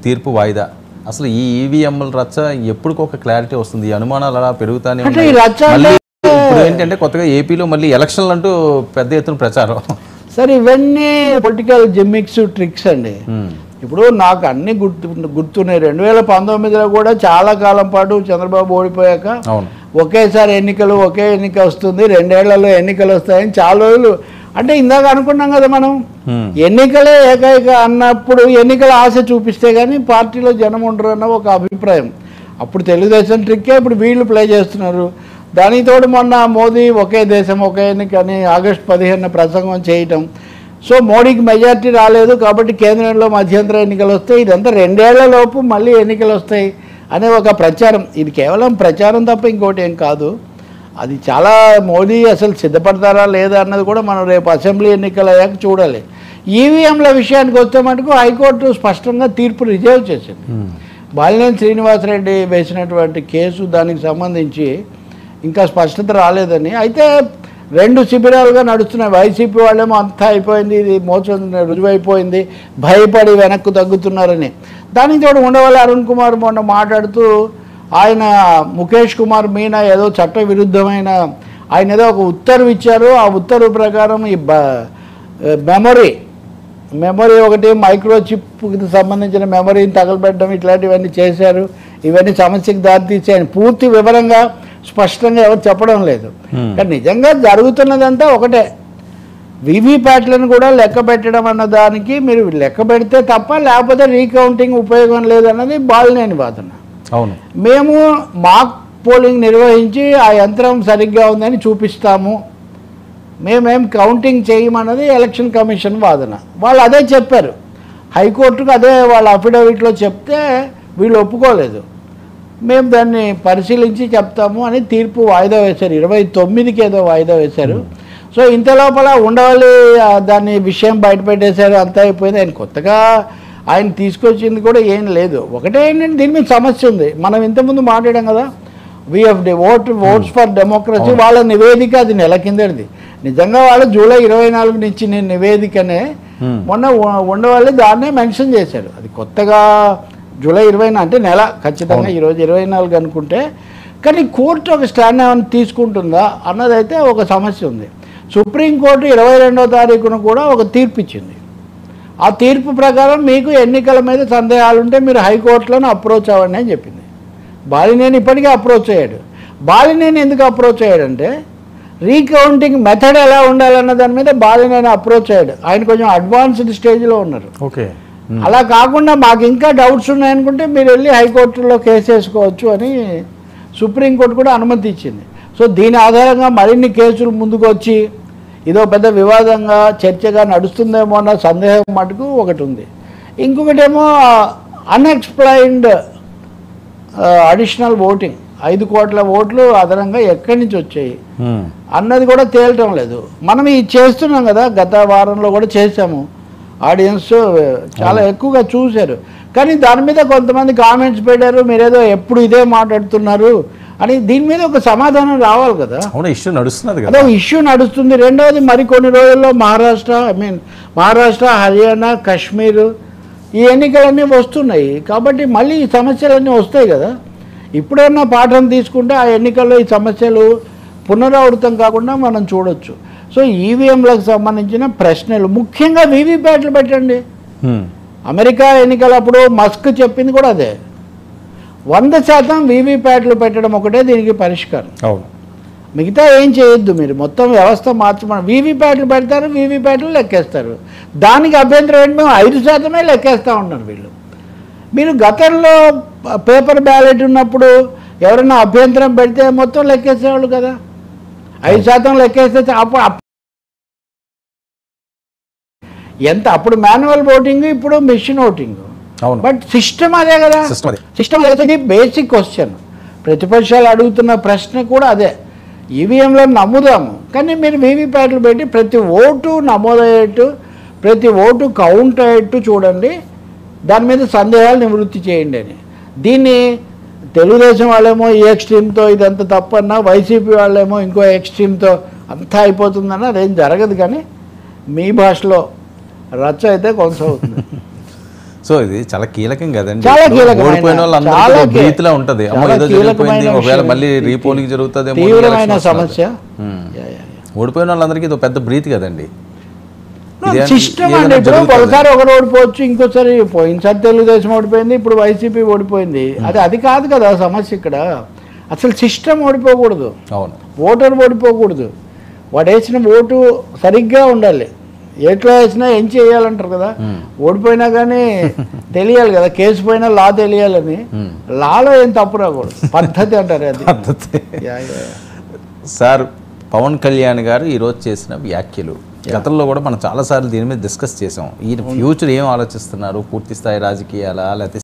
తీర్పు వాయిదా. అసలు ఈ ఈవీఎంల రచ్చ ఎప్పటికొక క్లారిటీ వస్తుంది? ఈ అనుమానాలు అలా పెరుగుతానే ఉన్నాయి. ఇప్పుడు ఏంటంటే కొత్తగా ఏపీలో మళ్ళీ ఎలక్షన్లు అంటూ పెద్ద ఎత్తున ప్రచారం. సరే, ఇవన్నీ పొలిటికల్ జిమ్మిక్స్, ట్రిక్స్ అండి. ఇప్పుడు నాకు అన్ని గుర్తున్నాయి. 2019లో కూడా చాలా కాలం పాటు చంద్రబాబు ఓడిపోయాక ఒకేసారి ఎన్నికలు, ఒకే ఎన్నిక వస్తుంది, 2 ఏళ్లలో ఎన్నికలు వస్తాయని చాలా రోజులు, అంటే ఇందాక అనుకున్నాం కదా మనం, ఎన్నికలే ఏకైక అన్నప్పుడు ఎన్నికల ఆశ చూపిస్తే కానీ పార్టీలో జనం ఉండరు అన్న ఒక అభిప్రాయం. అప్పుడు తెలుగుదేశం ట్రిక్కే ఇప్పుడు వీళ్ళు ప్లే చేస్తున్నారు. దానికి తోడు మొన్న మోదీ ఒకే దేశం ఒకే ఎన్నిక అని ఆగస్టు 15 ప్రసంగం చేయటం. సో మోడీకి మెజార్టీ రాలేదు కాబట్టి కేంద్రంలో మధ్యంతర ఎన్నికలు వస్తాయి, ఇదంతా 2 ఏళ్లలోపు మళ్ళీ ఎన్నికలు వస్తాయి అనే ఒక ప్రచారం. ఇది కేవలం ప్రచారం తప్ప ఇంకోటి ఏం కాదు. అది చాలా మోదీ అసలు సిద్ధపడతారా లేదా అన్నది కూడా మనం రేపు అసెంబ్లీ ఎన్నికలు అయ్యాక చూడాలి. ఈవీఎంల విషయానికి వస్తే మటుకు హైకోర్టు స్పష్టంగా తీర్పు రిజర్వ్ చేసింది. బాలినేని శ్రీనివాసరెడ్డి వేసినటువంటి కేసు దానికి సంబంధించి ఇంకా స్పష్టత రాలేదని. అయితే 2 శిబిరాలుగా నడుస్తున్నాయి. వైసీపీ వాళ్ళేమో అంతా అయిపోయింది, ఇది మోసం రుజువైపోయింది, భయపడి వెనక్కు తగ్గుతున్నారని. దానికి తోడు ఉండవల్లి అరుణ్ కుమార్ మొన్న మాట్లాడుతూ ఆయన ముఖేష్ కుమార్ మీనా ఏదో చట్ట విరుద్ధమైన ఆయన ఏదో ఒక ఉత్తర్వు ఇచ్చారు, ఆ ఉత్తర్వు ప్రకారం ఈ మెమొరీ ఒకటి మైక్రోచిప్కి సంబంధించిన మెమొరీని తగలబెట్టడం ఇట్లాంటివన్నీ చేశారు, ఇవన్నీ సమస్యకు దారితీసి ఆయన పూర్తి వివరంగా స్పష్టంగా ఎవరు చెప్పడం లేదు. కానీ నిజంగా జరుగుతున్నదంతా ఒకటే, వీవీప్యాట్లను కూడా లెక్క పెట్టడం అన్న దానికి మీరు లెక్క పెడితే తప్ప లేకపోతే రీకౌంటింగ్ ఉపయోగం లేదన్నది బాలినేని వాదన. అవును, మేము మాక్ పోలింగ్ నిర్వహించి ఆ యంత్రం సరిగ్గా ఉందని చూపిస్తాము, మేమేం కౌంటింగ్ చేయమన్నది ఎలక్షన్ కమిషన్ వాదన. వాళ్ళు అదే చెప్పారు హైకోర్టుకు, అదే వాళ్ళ అఫిడవిట్లో చెప్తే వీళ్ళు ఒప్పుకోలేదు. మేము దాన్ని పరిశీలించి చెప్తాము అని తీర్పు వాయిదా వేశారు, 29కి ఏదో వాయిదా వేశారు. సో ఇంత లోపల ఉండవల్లి దాన్ని విషయం బయటపెట్టేశారు, అంతా అయిపోయింది. ఆయన కొత్తగా ఆయన తీసుకొచ్చింది కూడా ఏం లేదు. ఒకటే ఏంటంటే దీని మీద సమస్య ఉంది. మనం ఇంతకుముందు మాట్లాడాం కదా, వీఎఫ్డి ఓట్స్ ఫర్ డెమోక్రసీ వాళ్ళ నివేదిక, అది నెల కిందది. నిజంగా వాళ్ళు జూలై 24 నుంచి నేను నివేదికనే మొన్న ఉండవల్లి దాన్నే మెన్షన్ చేశాడు. అది కొత్తగా జూలై 20 అంటే నెల ఖచ్చితంగా, ఈరోజు 24 అనుకుంటే. కానీ కోర్టు ఒక స్టాండ్ ఏమైనా తీసుకుంటుందా అన్నదైతే ఒక సమస్య ఉంది. సుప్రీంకోర్టు 22వ తారీఖున కూడా ఒక తీర్పు ఇచ్చింది. ఆ తీర్పు ప్రకారం మీకు ఎన్నికల మీద సందేహాలుంటే మీరు హైకోర్టులను అప్రోచ్ అవ్వండి అని చెప్పింది. బాలినేని ఇప్పటికే అప్రోచ్ అయ్యాడు. బాలినేని ఎందుకు అప్రోచ్ అయ్యాడంటే రీకౌంటింగ్ మెథడ్ ఎలా ఉండాలన్న దాని మీద బాలినేని అప్రోచ్ అయ్యాడు. ఆయన కొంచెం అడ్వాన్స్డ్ స్టేజ్లో ఉన్నారు. ఓకే, అలా కాకుండా మాకు ఇంకా డౌట్స్ ఉన్నాయనుకుంటే మీరు వెళ్ళి హైకోర్టులో కేసు వేసుకోవచ్చు అని సుప్రీంకోర్టు కూడా అనుమతి ఇచ్చింది. సో దీని ఆధారంగా మరిన్ని కేసులు ముందుకు వచ్చి ఇదో పెద్ద వివాదంగా చర్చగా నడుస్తుందేమో అన్న సందేహం మటుకు ఒకటి ఉంది. ఇంకొకటేమో అన్ఎక్స్ప్లెయిన్డ్ అడిషనల్ ఓటింగ్, 5 కోట్ల ఓట్లు అదనంగా ఎక్కడి నుంచి వచ్చాయి అన్నది కూడా తేలటం లేదు. మనం ఇది చేస్తున్నాం కదా, గత వారంలో కూడా చేసాము, ఆడియన్స్ చాలా ఎక్కువగా చూశారు. కానీ దాని మీద కొంతమంది కామెంట్స్ పెట్టారు, మీరేదో ఎప్పుడు ఇదే మాట్లాడుతున్నారు అని. దీని మీద ఒక సమాధానం రావాలి కదా, ఇష్యూ నడుస్తున్నది, అదే ఇష్యూ నడుస్తుంది. రెండవది మరికొన్ని రోజుల్లో మహారాష్ట్ర, హర్యానా, కాశ్మీర్ ఈ ఎన్నికలన్నీ వస్తున్నాయి కాబట్టి మళ్ళీ ఈ సమస్యలన్నీ వస్తాయి కదా. ఇప్పుడైనా పాఠం తీసుకుంటే ఆ ఎన్నికల్లో ఈ సమస్యలు పునరావృతం కాకుండా మనం చూడొచ్చు. సో ఈవీఎంలకు సంబంధించిన ప్రశ్నలు, ముఖ్యంగా వీవీప్యాట్లు పెట్టండి. అమెరికా ఎన్నికలప్పుడు మస్క్ చెప్పింది కూడా అదే, 100% వీవీప్యాట్లు పెట్టడం ఒకటే దీనికి పరిష్కారం. అవును, మిగతా ఏం చేయొద్దు, మీరు మొత్తం వ్యవస్థ మార్చమని. వీవీప్యాట్లు పెడతారు, వీవీప్యాట్లు లెక్కేస్తారు. దానికి అభ్యంతరం ఏంటి, మేము 5% లెక్కేస్తూ ఉన్నారు వీళ్ళు. మీరు గతంలో పేపర్ బ్యాలెట్ ఉన్నప్పుడు ఎవరైనా అభ్యంతరం పెడితే మొత్తం లెక్కేసేవాళ్ళు కదా, 5% లెక్కేస్తే ఎంత. అప్పుడు మాన్యువల్ ఓటింగ్, ఇప్పుడు మెషిన్ ఓటింగ్. బట్ సిస్టమ్ అదే కదా, సిస్టమ్ అదే. బేసిక్ క్వశ్చన్ ప్రతిపక్షాలు అడుగుతున్న ప్రశ్న కూడా అదే, ఈవీఎంలో నమ్ముదాము కానీ మీరు వీవీప్యాట్లు పెట్టి ప్రతి ఓటు నమోదయ్యేట్టు, ప్రతి ఓటు కౌంట్ అయ్యేట్టు చూడండి, దాని మీద సందేహాలు నివృత్తి చేయండి అని. దీన్ని తెలుగుదేశం వాళ్ళేమో ఈ ఎక్స్ట్రీమ్తో ఇదంతా తప్పన్నా, వైసీపీ వాళ్ళేమో ఇంకో ఎక్స్ట్రీమ్తో అంతా అయిపోతుందన్న, అదేం జరగదు. కానీ మీ భాషలో రచ్చ అయితే కొనసాగుతుంది. సో ఇది చాలా కీలకం కదండి. చాలా కీలకమైన- ఓడిపోయిన వాళ్ళందరికీ ఒక భీతిలా ఉంటది, అమ్మో చాలా ఏదో జరిగిపోయింది, కీలకమైన ఒకవేళ విషయం మళ్ళీ ఇది. రీపోలింగ్ జరుగుతుంది, తీవ్రమైన సమస్య. ఓడిపోయిన వాళ్ళందరికీ ఇది ఒక పెద్ద బ్రీత్ కదండి. ఇదే- సిస్టమ్ ఏదైనా అండి. ఇప్పుడు జరుగుతుంది. ఒకసారి ఒకరు ఓడిపోవచ్చు, ఇంకోసారి పోయినసారి తెలుగుదేశం ఓడిపోయింది, ఇప్పుడు వైసీపీ ఓడిపోయింది. అది కాదు కదా సమస్య ఇక్కడ. అసలు సిస్టమ్ ఓడిపోకూడదు, అవును, ఓటర్ ఓడిపోకూడదు. వాడు వేసిన ఓటు సరిగ్గా ఉండాలి. ఎట్లా వేసినా ఏం చేయాలంటారు కదా, ఓడిపోయినా కానీ తెలియాలి కదా, కేసు పోయినా లా తెలియాలని. లాలో ఏం తప్పు రాకూడదు, పద్ధతి అంటారు అది. పద్ధతి. సార్, పవన్ కళ్యాణ్ గారు ఈరోజు చేసిన వ్యాఖ్యలు గతంలో కూడా మనం చాలాసార్లు దీని మీద డిస్కస్ చేసాం. ఈయన ఫ్యూచర్ ఏం ఆలోచిస్తున్నారు, పూర్తి స్థాయి రాజకీయాలా లేకపోతే